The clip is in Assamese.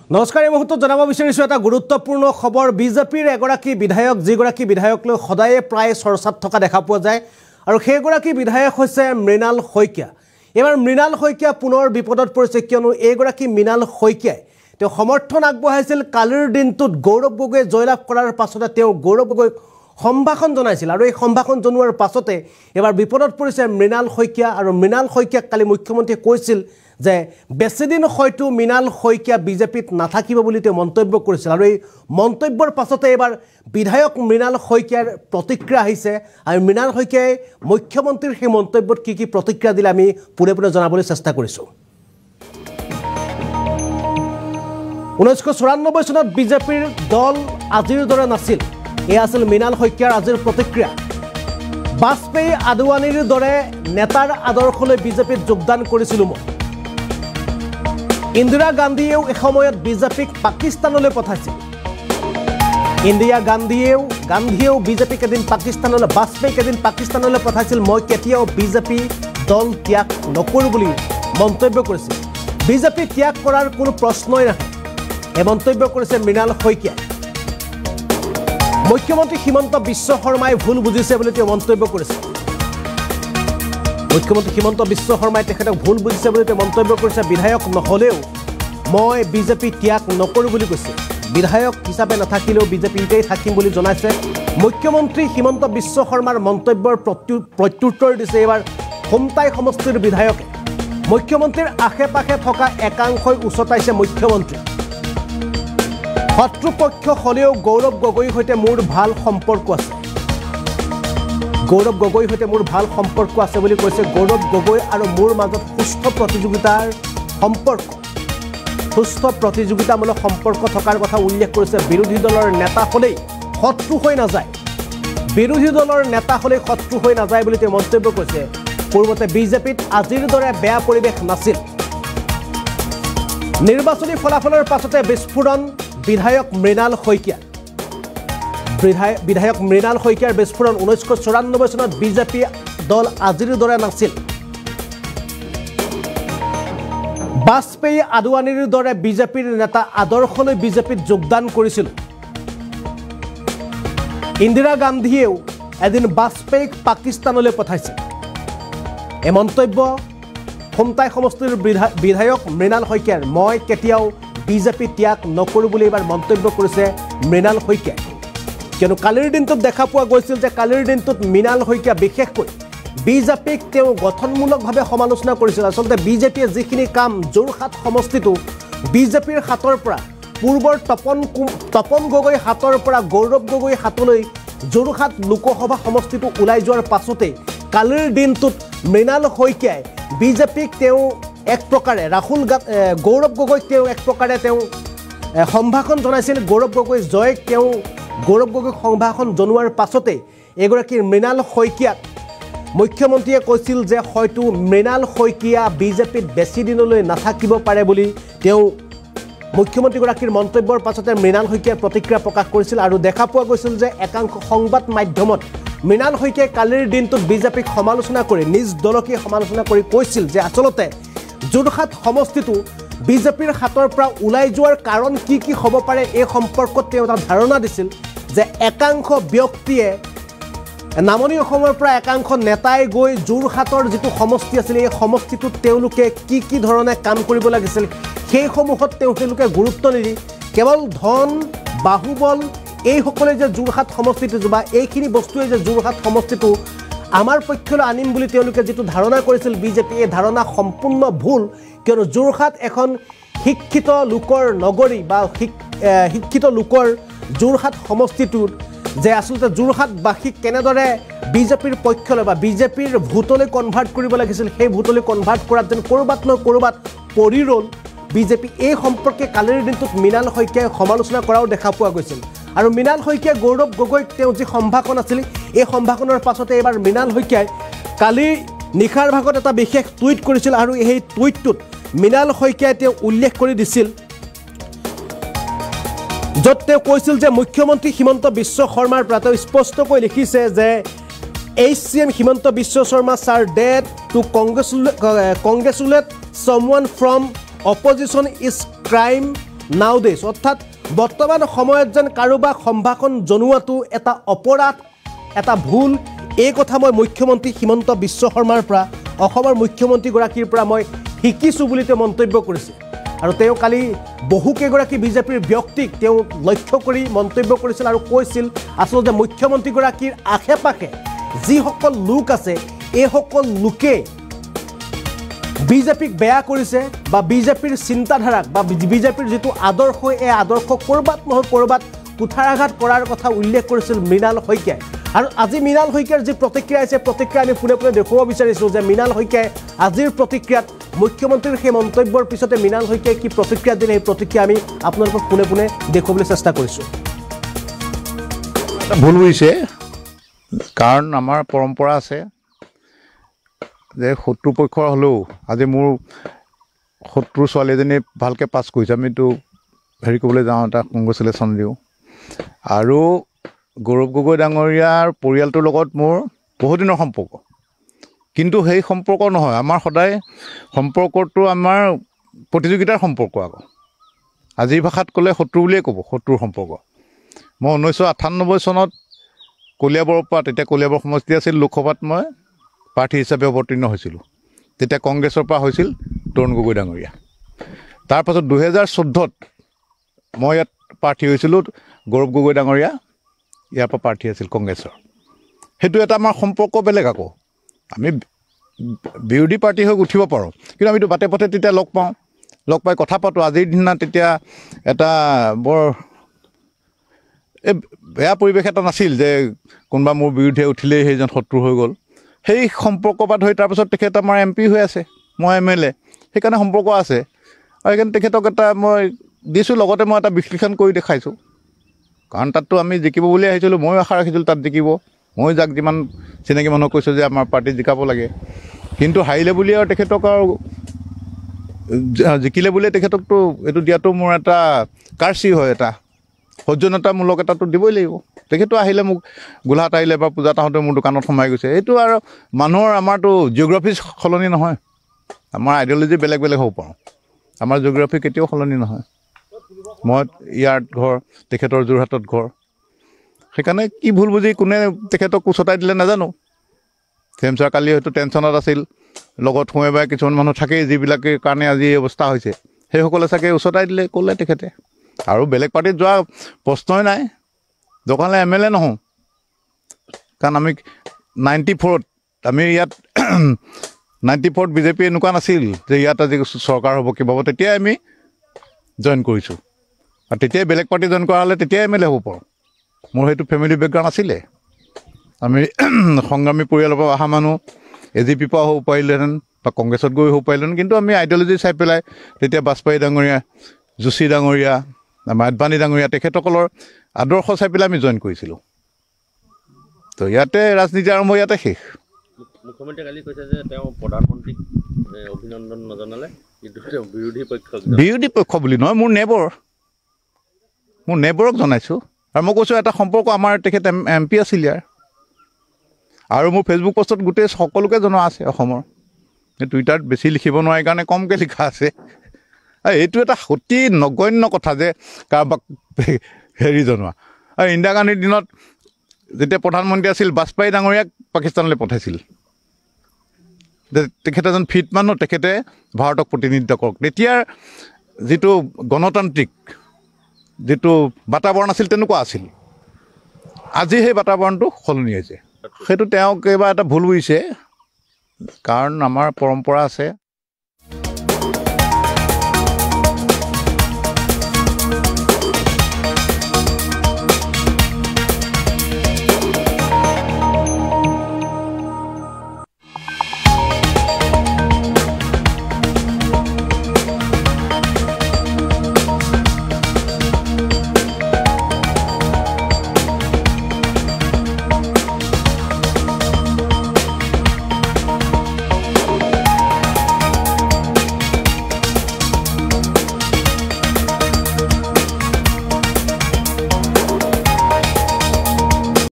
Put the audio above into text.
নমস্কাৰ এই মুহূৰ্তত জনাব বিচাৰিছো এটা গুৰুত্বপূৰ্ণ খবৰ বিজেপিৰ এগৰাকী বিধায়ক যিগৰাকী বিধায়ক লৈ সদায়ে প্ৰায় চৰ্চাত থকা দেখা পোৱা যায় আৰু সেইগৰাকী বিধায়ক হৈছে মৃণাল শইকীয়া এবাৰ মৃণাল শইকীয়া পুনৰ বিপদত পৰিছে কিয়নো এইগৰাকী মৃণাল শইকীয়াই তেওঁ সমৰ্থন আগবঢ়াইছিল কালিৰ দিনটোত গৌৰৱ গগৈ জয়লাভ কৰাৰ পাছতে তেওঁ গৌৰৱ গগৈ সম্ভাষণ জনাইছিল আৰু এই সম্ভাষণ জনোৱাৰ পাছতে এবাৰ বিপদত পৰিছে মৃণাল শইকীয়া আৰু মৃণাল শইকীয়াক কালি মুখ্যমন্ত্ৰীয়ে কৈছিল যে বেছিদিন হয়তো মৃণাল শইকীয়া বিজেপিত নাথাকিব বুলি তেওঁ মন্তব্য কৰিছিল আৰু এই মন্তব্যৰ পাছতে এবাৰ বিধায়ক মৃণাল শইকীয়াৰ প্ৰতিক্ৰিয়া আহিছে আৰু মৃণাল শইকীয়াই মুখ্যমন্ত্ৰীৰ সেই মন্তব্যত কি প্ৰতিক্ৰিয়া দিলে আমি পুৰে পুৰে জনাবলৈ চেষ্টা কৰিছো 1994 চনত বিজেপিৰ দল আজিৰ দৰে নাছিল এই আছিল মৃণাল শইকীয়াৰ আজিৰ প্ৰতিক্ৰিয়া বাজপেয়ী আদৱানীৰ দৰে নেতাৰ আদৰ্শলৈ বিজেপিত যোগদান কৰিছিল মই ইন্দিৰা গান্ধীয়েও এসময়ত বিজেপিক পাকিস্তানলৈ পঠাইছিল ইন্দিৰা গান্ধীয়েও বিজেপিক এদিন পাকিস্তানলৈ বাজপেয়ীক এদিন পাকিস্তানলৈ পঠাইছিল মই কেতিয়াও বিজেপি দল ত্যাগ নকৰো বুলি মন্তব্য কৰিছিল বিজেপি ত্যাগ কৰাৰ কোনো প্ৰশ্নই নাই এই মন্তব্য কৰিছে মৃণাল শইকীয়াই মুখ্যমন্ত্ৰী হিমন্ত বিশ্ব শৰ্মাই ভুল বুজিছে বুলি তেওঁ মন্তব্য কৰিছে মুখ্যমন্ত্ৰী হিমন্ত বিশ্ব শৰ্মাই তেখেতক ভুল বুজিছে বুলি তেওঁ মন্তব্য কৰিছে বিধায়ক নহলেও মই বিজেপি ত্যাগ নকৰো বুলি কৈছে বিধায়ক হিচাপে নাথাকিলেও বিজেপিতেই থাকিম বুলি জনাইছে মুখ্যমন্ত্ৰী হিমন্ত বিশ্ব শৰ্মাৰ মন্তব্যৰ প্ৰত্যুত্তৰ দিছে এবাৰ খুমটাই সমষ্টিৰ বিধায়কে মুখ্যমন্ত্ৰীৰ আশে-পাশে থকা একাংশই উচতাইছে মুখ্যমন্ত্ৰী শত্ৰুপক্ষ হলেও গৌৰৱ গগৈৰ সৈতে মোৰ ভাল সম্পৰ্ক আছে গৌৰৱ গগৈৰ সৈতে মোৰ ভাল সম্পৰ্ক আছে বুলি কৈছে গৌৰৱ গগৈ আৰু মোৰ মাজত সুস্থ প্ৰতিযোগিতামূলক সম্পৰ্ক থকাৰ কথা উল্লেখ কৰিছে বিৰোধী দলৰ নেতা হলেই শত্ৰু হৈ নাযায় বিৰোধী দলৰ নেতা হলেই শত্ৰু হৈ নাযায় বুলি তেওঁ মন্তব্য কৰিছে পূৰ্বতে বিজেপিত আজিৰ দৰে বেয়া পৰিৱেশ নাছিল নিৰ্বাচনী ফলাফলৰ পাছতে বিস্ফোৰণ বিধায়ক মৃণাল শইকীয়া বিস্ফোৰণ 1994 চনত বিজেপি দল আজিৰ দৰে নাছিল বাজপেয়ী আদৱানীৰ দৰে বিজেপিৰ নেতা আদৰ্শলৈ বিজেপিত যোগদান কৰিছিল ইন্দিৰা গান্ধীয়েও এদিন বাজপেয়ীক পাকিস্তানলৈ পঠাইছিল এই মন্তব্য খুমটাই সমষ্টিৰ বিধায়ক মৃণাল শইকীয়াৰ মই কেতিয়াও বিজেপি ত্যাগ নকৰো বুলি এবাৰ মন্তব্য কৰিছে মৃণাল শইকীয়াই কিয়নো কালিৰ দিনটোত দেখা পোৱা গৈছিল যে কালিৰ দিনটোত মৃণাল শইকীয়া বিশেষকৈ বিজেপিক তেওঁ গঠনমূলকভাৱে সমালোচনা কৰিছিল আচলতে বিজেপিয়ে যিখিনি কাম যোৰহাট সমষ্টিটো বিজেপিৰ হাতৰ পৰা পূৰ্বৰ তপন গগৈ হাতৰ পৰা গৌৰৱ গগৈ হাতলৈ যোৰহাট লোকসভা সমষ্টিটো ওলাই যোৱাৰ পাছতে কালিৰ দিনটোত মৃণাল শইকীয়াই বিজেপিক তেওঁ এক প্ৰকাৰে গৌৰৱ গগৈক তেওঁ এক প্ৰকাৰে তেওঁ সম্ভাষণ জনাইছিল গৌৰৱ গগৈ জয়ক তেওঁ গৌৰৱ গগৈক সম্ভাষণ জনোৱাৰ পাছতে এগৰাকী মৃণাল শইকীয়াক মুখ্যমন্ত্ৰীয়ে কৈছিল যে হয়তো মৃণাল শইকীয়া বিজেপিত বেছি দিনলৈ নাথাকিব পাৰে বুলি তেওঁ মুখ্যমন্ত্ৰীগৰাকীৰ মন্তব্যৰ পাছতে মৃণাল শইকীয়াৰ প্ৰতিক্ৰিয়া প্ৰকাশ কৰিছিল আৰু দেখা পোৱা গৈছিল যে একাংশ সংবাদ মাধ্যমত মৃণাল শইকীয়াই কালিৰ দিনটোত বিজেপিক সমালোচনা কৰি নিজ দলকে সমালোচনা কৰি কৈছিল যে আচলতে যোৰহাট সমষ্টিটো বিজেপিৰ হাতৰ পৰা ওলাই যোৱাৰ কাৰণ কি হ'ব পাৰে এই সম্পৰ্কত তেওঁ এটা ধাৰণা দিছিল যে একাংশ ব্যক্তিয়ে নামনি অসমৰ পৰা একাংশ নেতাই গৈ যোৰহাটৰ যিটো সমষ্টি আছিল এই সমষ্টিটোত তেওঁলোকে কি ধৰণে কাম কৰিব লাগিছিল সেইসমূহত তেওঁলোকে গুৰুত্ব নিদি কেৱল ধন বাহুবল এইসকলে যে যোৰহাট সমষ্টিটো বা এইখিনি বস্তুৱে যে যোৰহাট সমষ্টিটো আমাৰ পক্ষলৈ আনিম বুলি তেওঁলোকে যিটো ধাৰণা কৰিছিল বিজেপি এই ধাৰণা সম্পূৰ্ণ ভুল কিয়নো যোৰহাট এখন শিক্ষিত লোকৰ নগৰী বা শিক্ষিত লোকৰ যোৰহাট সমষ্টিটোত যে আচলতে যোৰহাটবাসীক কেনেদৰে বিজেপিৰ পক্ষলৈ বা বিজেপিৰ ভোটলৈ কনভাৰ্ট কৰিব লাগিছিল সেই ভোটলৈ কনভাৰ্ট কৰাত যেন ক'ৰবাত পৰি ৰ'ল বিজেপি এই সম্পৰ্কে কালিৰ দিনটোত মৃণাল শইকীয়াই সমালোচনা কৰাও দেখা পোৱা গৈছিল আৰু মৃণাল শইকীয়া গৌৰৱ গগৈক তেওঁ যি সম্ভাষণ আছিল এই সম্ভাষণৰ পাছতে এবাৰ মৃণাল শইকীয়াই কালি নিশাৰ ভাগত এটা বিশেষ টুইট কৰিছিল আৰু এই টুইটটোত মৃণাল শইকীয়াই তেওঁ উল্লেখ কৰি দিছিল য'ত তেওঁ কৈছিল যে মুখ্যমন্ত্ৰী হিমন্ত বিশ্ব শৰ্মাৰ পৰা তেওঁ স্পষ্টকৈ লিখিছে যে HCM Himanta Biswa Sarma sir dead to congratulate someone from opposition is crime নাওডেজ অৰ্থাৎ বৰ্তমান সময়ত যেন কাৰোবাক সম্ভাষণ জনোৱাটো এটা অপৰাধ এটা ভুল এই কথা মই মুখ্যমন্ত্ৰী হিমন্ত বিশ্ব শৰ্মাৰ পৰা অসমৰ মুখ্যমন্ত্ৰীগৰাকীৰ পৰা মই শিকিছোঁ বুলি তেওঁ মন্তব্য কৰিছে আৰু তেওঁ কালি বহুকেইগৰাকী বিজেপিৰ ব্যক্তিক তেওঁ লক্ষ্য কৰি মন্তব্য কৰিছিল আৰু কৈছিল আচলতে মুখ্যমন্ত্ৰীগৰাকীৰ আশে পাশে যিসকল লোক আছে এইসকল লোকে বিজেপিক বেয়া কৰিছে বা বিজেপিৰ চিন্তাধাৰাক বা বিজেপিৰ যিটো আদৰ্শ এই আদৰ্শ ক'ৰবাত নহয় ক'ৰবাত কুঠাৰাঘাত কৰাৰ কথা উল্লেখ কৰিছিল মৃণাল শইকীয়াই আৰু আজি মৃণাল শইকীয়াৰ যি প্ৰতিক্ৰিয়া আছে প্ৰতিক্ৰিয়া আমি পোনে পোনে দেখুৱাব বিচাৰিছোঁ যে মৃণাল শইকীয়াই আজিৰ প্ৰতিক্ৰিয়াত মুখ্যমন্ত্ৰীৰ সেই মন্তব্যৰ পিছতে মৃণাল শইকীয়াই কি প্ৰতিক্ৰিয়া দিলে সেই প্ৰতিক্ৰিয়া আমি আপোনালোকক পোনে পোনে দেখুৱাবলৈ চেষ্টা কৰিছোঁ ভুল হৈছে কাৰণ আমাৰ পৰম্পৰা আছে যে শত্ৰু পক্ষৰ হ'লেও আজি মোৰ শত্ৰু ছোৱালী এজনী ভালকৈ পাছ কৰিছে আমিতো হেৰি কৰিবলৈ যাওঁ এটা কংগ্ৰেচুলেশ্যন দিওঁ আৰু গৌৰৱ গগৈ ডাঙৰীয়াৰ পৰিয়ালটোৰ লগত মোৰ বহুদিনৰ সম্পৰ্ক কিন্তু সেই সম্পৰ্ক নহয় আমাৰ সদায় সম্পৰ্কটো আমাৰ প্ৰতিযোগিতাৰ সম্পৰ্ক আকৌ আজিৰ ভাষাত ক'লে শত্ৰু বুলিয়ে ক'ব শত্ৰুৰ সম্পৰ্ক মই 1998 চনত কলিয়াবৰৰ পৰা তেতিয়া কলিয়াবৰ সমষ্টি আছিল লোকসভাত মই প্ৰাৰ্থী হিচাপে অৱতীৰ্ণ হৈছিলোঁ তেতিয়া কংগ্ৰেছৰ পৰা হৈছিল তৰুণ গগৈ ডাঙৰীয়া তাৰপাছত 2014ত মই ইয়াত প্ৰাৰ্থী হৈছিলোঁ গৌৰৱ গগৈ ডাঙৰীয়া ইয়াৰ পৰা প্ৰাৰ্থী আছিল কংগ্ৰেছৰ সেইটো এটা আমাৰ সম্পৰ্ক বেলেগ আকৌ আমি বিৰোধী পাৰ্টি হৈ উঠিব পাৰোঁ কিন্তু আমিতো বাটে পথে তেতিয়া লগ পাওঁ লগ পাই কথা পাতোঁ আজিৰ দিনা তেতিয়া এটা বৰ এই বেয়া পৰিৱেশ এটা নাছিল যে কোনোবা মোৰ বিৰুদ্ধে উঠিলেই সেইজন শত্ৰু হৈ গ'ল সেই সম্পৰ্ক পৰা ধৰি তাৰপিছত তেখেত আমাৰ MP হৈ আছে মই MLA সেইকাৰণে সম্পৰ্ক আছে আৰু সেইকাৰণে তেখেতক এটা মই দিছোঁ লগতে মই এটা বিশ্লেষণ কৰি দেখাইছোঁ কাৰণ তাততো আমি জিকিব বুলি আহিছিলোঁ ময়ো আশা ৰাখিছিলোঁ তাত জিকিব মই যাক যিমান চিনাকি মানুহক কৈছোঁ যে আমাৰ পাৰ্টি জিকাব লাগে কিন্তু হাৰিলে বুলি আৰু তেখেতক আৰু জিকিলে বুলিয়ে তেখেতকতো এইটো দিয়াটো মোৰ এটা কাৰ্চি হয় এটা সৌজন্যতামূলক এটাতো দিবই লাগিব তেখেতো আহিলে মোক গোলাঘাট আহিলে বা পূজাত আহোঁতে মোৰ দোকানত সোমাই গৈছে এইটো আৰু মানুহৰ আমাৰতো জিঅ'গ্ৰাফি সলনি নহয় আমাৰ আইডিঅ'লজি বেলেগ বেলেগ হ'ব পাৰোঁ আমাৰ জিঅ'গ্ৰাফি কেতিয়াও সলনি নহয় মই ইয়াত ঘৰ তেখেতৰ যোৰহাটত ঘৰ সেইকাৰণে কি ভুল বুজি কোনে তেখেতক উচতাই দিলে নাজানো ছাৰ কালি হয়তো টেনশ্যনত আছিল লগত সোঁৱে বাই কিছুমান মানুহ থাকেই যিবিলাকে কাৰণে আজি এই অৱস্থা হৈছে সেইসকলে চাগে উচতাই দিলে ক'লে তেখেতে আৰু বেলেগ পাৰ্টিত যোৱা প্ৰশ্নই নাই দোকানলৈ MLA নহওঁ কাৰণ আমি 94ত আমি ইয়াত 94ত বিজেপি এনেকুৱা নাছিল যে ইয়াত আজি চৰকাৰ হ'ব কিবা হ'ব তেতিয়াই আমি জইন কৰিছোঁ আৰু তেতিয়াই বেলেগ পাৰ্টি জইন কৰা হ'লে তেতিয়াই MLA হ'ব পাৰোঁ মোৰ সেইটো ফেমিলি বেকগ্ৰাউণ্ড আছিলে আমি সংগ্ৰামী পৰিয়ালৰ পৰা অহা মানুহ AGP পৰা হ'ব পাৰিলোহেঁতেন বা কংগ্ৰেছত গৈ হ'ব পাৰিলোহেঁতেন কিন্তু আমি আইডিঅ'লজি চাই পেলাই তেতিয়া বাজপেয়ী ডাঙৰীয়া যোশী ডাঙৰীয়া আমাৰ আদবানী ডাঙৰীয়া তেখেতসকলৰ আদৰ্শ চাই পেলাই আমি জইন কৰিছিলোঁ তো ইয়াতে ৰাজনীতি আৰম্ভ ইয়াতে শেষ মুখ্যমন্ত্ৰীয়ে কালি কৈছে যে তেওঁ প্ৰধানমন্ত্ৰীক অভিনন্দন নজনালে কিন্তু তেওঁ বিৰোধী পক্ষ বুলি নহয় মোৰ নেবৰক জনাইছোঁ আৰু মই কৈছোঁ এটা সম্পৰ্ক আমাৰ তেখেত MP আছিল ইয়াৰ আৰু মোৰ ফেচবুক পোষ্টত গোটেই সকলোকে জনোৱা আছে অসমৰ টুইটাৰত বেছি লিখিব নোৱাৰি কাৰণে কমকৈ লিখা আছে এইটো এটা অতি নগণ্য কথা যে কাৰোবাক হেৰি জনোৱা আৰু ইন্দিৰা গান্ধীৰ দিনত যেতিয়া প্ৰধানমন্ত্ৰী আছিল বাজপেয়ী ডাঙৰীয়াক পাকিস্তানলৈ পঠাইছিল তেখেতে এজন ফিট মানুহ তেখেতে ভাৰতক প্ৰতিনিধিত্ব কৰক তেতিয়াৰ যিটো গণতান্ত্ৰিক যিটো বাতাবৰণ আছিল তেনেকুৱা আছিল আজি সেই বাতাবৰণটো সলনি হৈছে সেইটো তেওঁ কিবা এটা ভুল বুজিছে কাৰণ আমাৰ পৰম্পৰা আছে